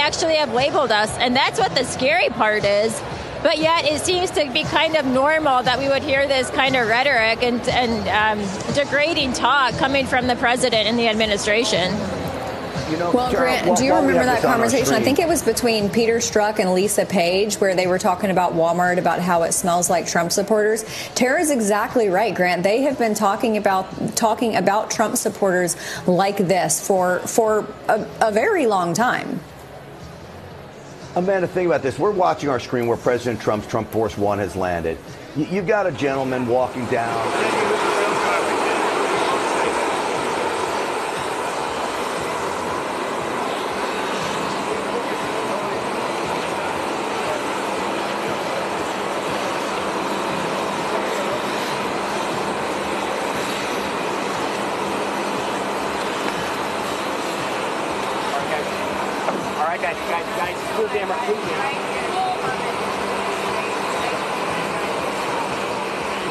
actually have labeled us, and that's what the scary part is. But yet it seems to be kind of normal that we would hear this kind of rhetoric and degrading talk coming from the president and the administration. Well, Grant, do you remember that conversation? I think it was between Peter Strzok and Lisa Page, where they were talking about Walmart, about how it smells like Trump supporters. Tara's exactly right, Grant. They have been talking about Trump supporters like this for a very long time. Amanda, think about this. We're watching our screen where President Trump's Trump Force One has landed. You've got a gentleman walking down.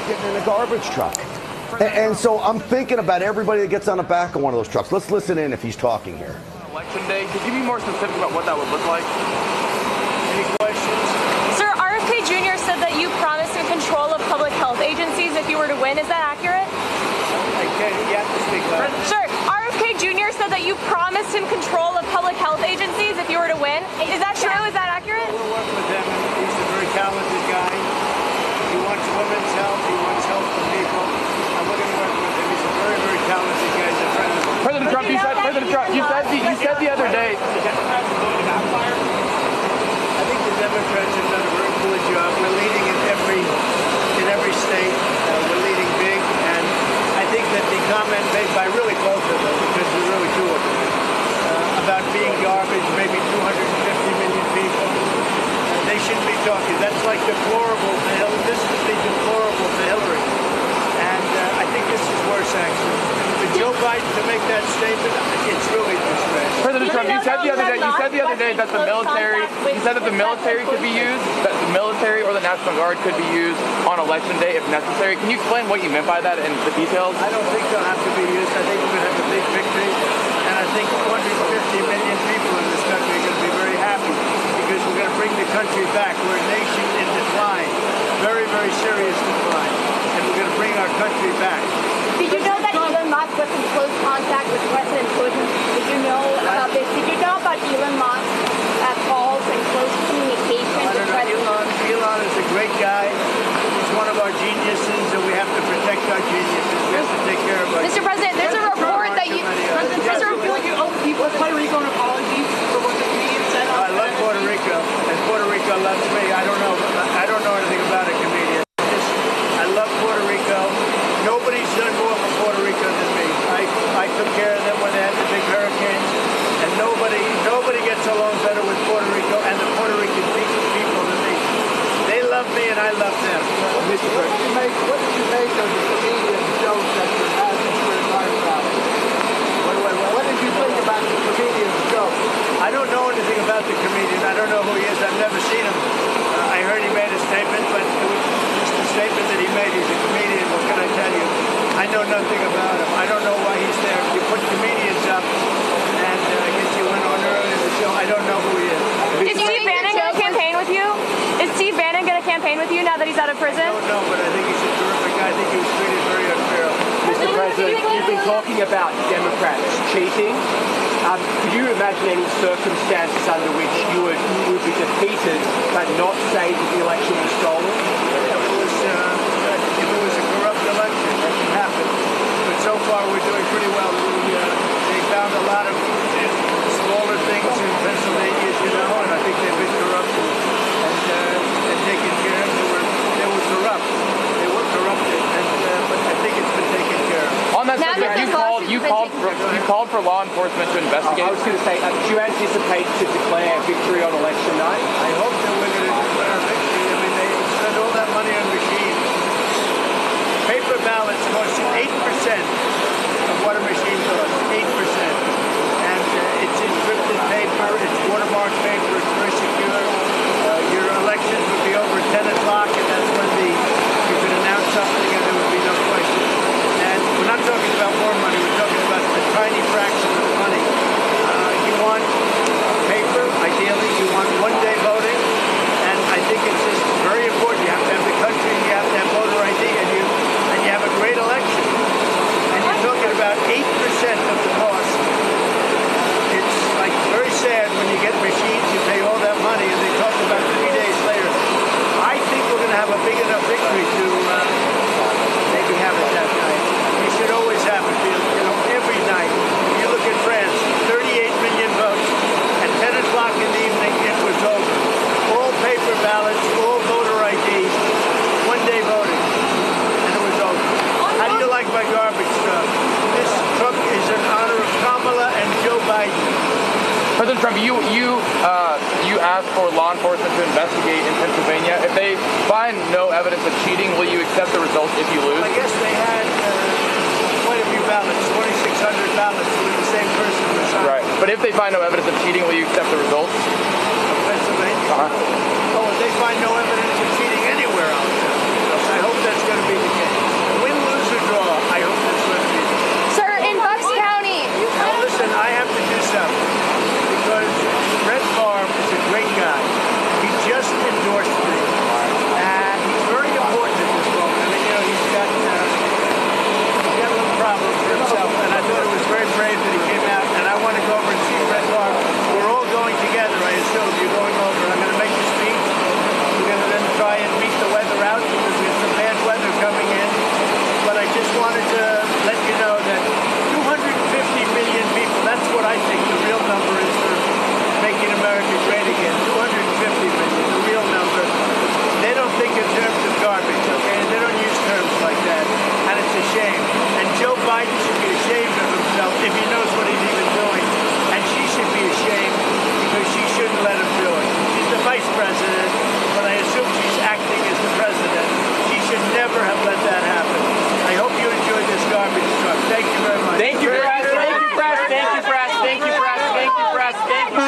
Getting in a garbage truck. And so I'm thinking about everybody that gets on the back of one of those trucks. Let's listen in if he's talking here. Election day, could you be more specific about what that would look like? Any questions? Sir, RFK Jr. said that you promised in control of public health agencies if you were to win. Is that accurate? You have to speak loud. Sure. RFK Jr. said that you promised him control of public health agencies if you were to win. Is that true? Is that accurate? We'll work with him. He's a very talented guy. He wants women's health. He wants help for people. And we're going to work with him. He's a very, very talented guy. He's a friend of mine. President Trump, you said the other day. I think the Democrats have done a very good job. We're leading in every state. We're leading big. And I think that the comment made by really both of them, because we really do it, about being garbage, maybe 250 million people. They shouldn't be talking. That's like deplorable to Hillary. This would be deplorable to Hillary. And I think this is worse, actually. For Joe Biden to make that statement, it's really disgraceful. President Trump, you said the other day that the military could be used, that the military or the National Guard could be used on election day if necessary. Can you explain what you meant by that and the details? I don't think they'll have to be used. I think we're going to have a big victory. And I think 250 million people in this country are going to be very happy because we're going to bring the country back. We're a nation in decline, very, very serious decline. And we're going to bring our country back. Did you know that Elon Musk was in close contact with President Putin? Did you know about this? Did you know about Elon Musk calls and close communication with President Putin? Elon is a great guy. He's one of our geniuses, and we have to protect our geniuses. We have to take care of our Mr. President, there's a report that you... you owe people of Puerto Rico an apology for what the comedian said. I love Puerto Rico, and Puerto Rico loves me. I don't know anything about a comedian. I love Puerto Rico. Nobody's done more for Puerto Rico than me. I took care of them when they had the big hurricanes, and nobody gets along better with Puerto Rico and the Puerto Rican people than me. They love me, and I love them. Mr. President, what did you make of the comedian joke that you're having for your life about? What did you think about the comedian's joke? I don't know anything about the comedian. I don't know who he is. I've never seen him. I heard he made a statement, but it was just a statement that he made. He's a comedian. What can I tell you? I know nothing about him. I don't know why he's there. You put comedians up, and I guess you went on earlier in the show. I don't know who he is. Is Steve Bannon going to campaign with you? Is Steve Bannon going to campaign with you now that he's out of prison? I don't know, but I think he's a terrific guy. I think he was treated very unfairly. Mr. President, you've been talking about Democrats cheating. Could you imagine any circumstances under which you would be defeated but not say that the election was stolen? If it was a corrupt election, that can happen. But so far, we're doing pretty well. They found a lot of smaller things in Pennsylvania, as you know, and I think they've been corrupted and taken care of. They were corrupt. They were corrupted, but I think it's been taken care of. On that subject, you called for law enforcement to investigate. I was going to say, do you anticipate to declare victory on election night? I hope that we're going to declare victory. I mean, they spend all that money on machines. Paper ballots cost 8% of what a machine costs. 8%. And it's encrypted paper, it's watermarked paper, it's very secure. Your elections would be over at 10 o'clock, and that's when you could announce something and there would be no question. And we're not talking about more money, we're talking about a tiny fraction of the money. You want paper, ideally you asked for law enforcement to investigate in Pennsylvania. If they find no evidence of cheating, will you accept the results if you lose? I guess they had quite a few ballots, 2,600 ballots with the same person who signed. Right. But if they find no evidence of cheating, will you accept the results? Pennsylvania? Oh, if they find no evidence of cheating anywhere else, I hope that's going to be the case. Win, lose, or draw, I hope that's going to be the case. Sir, in Bucks County. Now listen, I have to do something because Brett Favre is a great guy. He just endorsed me, and he's very important at this moment. I mean, you know, he's got a little problem for himself, and I thought it was very brave that he came out, and I want to go over and see Brett Favre. We're all going together, I assume. You're going over. I'm going to make a speech. We're going to then try and beat the weather out because there's some bad weather coming in. But I just wanted to let you know that 250 million people, that's what I think the real number is for making America great again. 250 million, the real number. They don't think in terms of garbage, okay? They don't use terms like that. And it's a shame. And Joe Biden should be ashamed of himself if he knows what he's even doing. And she should be ashamed because she shouldn't let him do it. She's the vice president, but I assume she's acting as the president. She should never have let that happen. I hope you enjoyed this garbage truck. Thank you very much. Thank you, press. Thank you, press. Thank you, press. Thank you, press. Thank you, press. Thank you.